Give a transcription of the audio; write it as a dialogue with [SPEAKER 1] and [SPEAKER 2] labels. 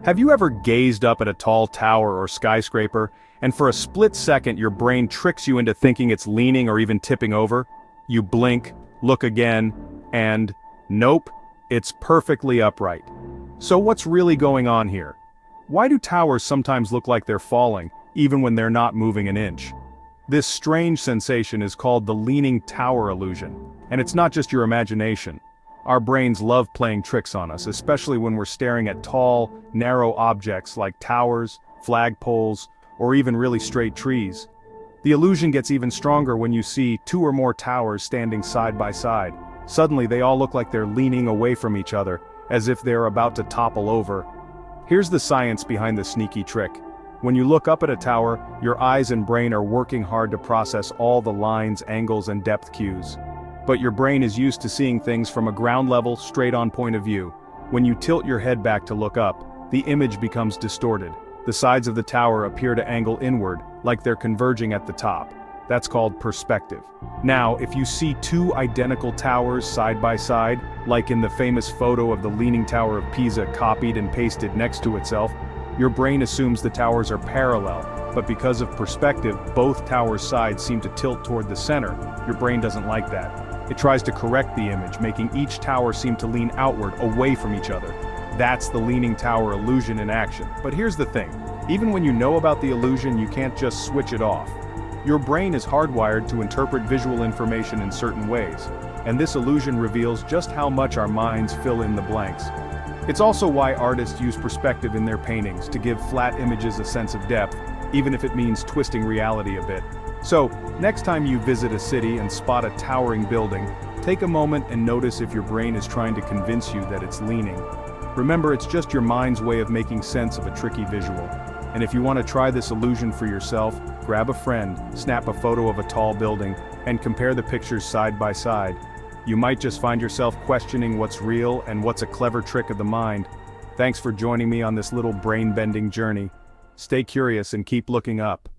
[SPEAKER 1] Have you ever gazed up at a tall tower or skyscraper, and for a split second your brain tricks you into thinking it's leaning or even tipping over? You blink, look again, and nope, it's perfectly upright. So what's really going on here? Why do towers sometimes look like they're falling, even when they're not moving an inch? This strange sensation is called the leaning tower illusion, and it's not just your imagination. Our brains love playing tricks on us, especially when we're staring at tall, narrow objects like towers, flagpoles, or even really straight trees. The illusion gets even stronger when you see two or more towers standing side by side. Suddenly they all look like they're leaning away from each other, as if they're about to topple over. Here's the science behind the sneaky trick. When you look up at a tower, your eyes and brain are working hard to process all the lines, angles, and depth cues. But your brain is used to seeing things from a ground-level, straight-on point of view. When you tilt your head back to look up, the image becomes distorted. The sides of the tower appear to angle inward, like they're converging at the top. That's called perspective. Now, if you see two identical towers side by side, like in the famous photo of the Leaning Tower of Pisa copied and pasted next to itself, your brain assumes the towers are parallel, but because of perspective, both towers' sides seem to tilt toward the center. Your brain doesn't like that. It tries to correct the image, making each tower seem to lean outward, away from each other. That's the leaning tower illusion in action. But here's the thing, even when you know about the illusion, you can't just switch it off. Your brain is hardwired to interpret visual information in certain ways, and this illusion reveals just how much our minds fill in the blanks. It's also why artists use perspective in their paintings to give flat images a sense of depth, even if it means twisting reality a bit. So, next time you visit a city and spot a towering building, take a moment and notice if your brain is trying to convince you that it's leaning. Remember, it's just your mind's way of making sense of a tricky visual. And if you want to try this illusion for yourself, grab a friend, snap a photo of a tall building, and compare the pictures side by side. You might just find yourself questioning what's real and what's a clever trick of the mind. Thanks for joining me on this little brain-bending journey. Stay curious and keep looking up.